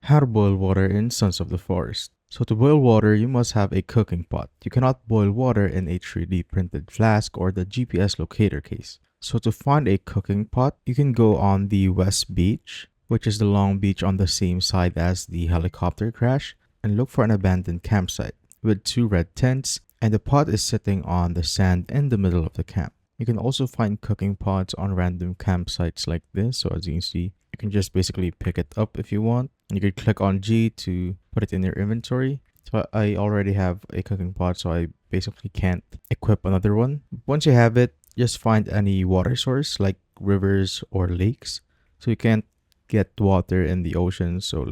How to boil water in Sons of the Forest. So to boil water, you must have a cooking pot. You cannot boil water in a 3D printed flask or the GPS locator case. So to find a cooking pot, you can go on the West Beach, which is the long beach on the same side as the helicopter crash, and look for an abandoned campsite with two red tents, and the pot is sitting on the sand in the middle of the camp. You can also find cooking pots on random campsites like this. So as you can see, you can just basically pick it up if you want. You can click on G to put it in your inventory. So I already have a cooking pot, so I basically can't equip another one. Once you have it, just find any water source like rivers or lakes. So you can't get water in the ocean. So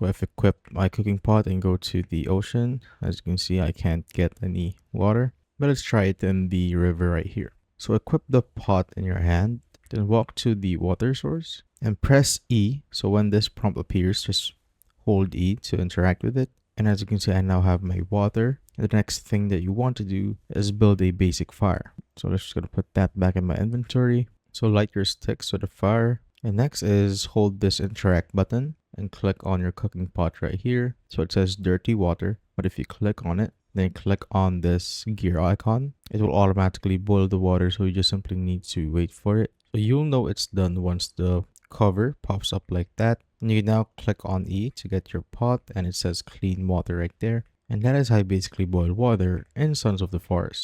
I've equipped my cooking pot and go to the ocean. As you can see, I can't get any water. But let's try it in the river right here. So equip the pot in your hand, then walk to the water source and press E. So when this prompt appears, just hold E to interact with it. And as you can see, I now have my water. And the next thing that you want to do is build a basic fire. So let's just gonna put that back in my inventory. So light your sticks with a fire. And next is hold this interact button and click on your cooking pot right here. So it says dirty water, but if you click on it, then click on this gear icon, it will automatically boil the water, so you just simply need to wait for it. So you'll know it's done once the cover pops up like that. And you now click on E to get your pot, and it says clean water right there. And that is how you basically boil water in Sons of the Forest.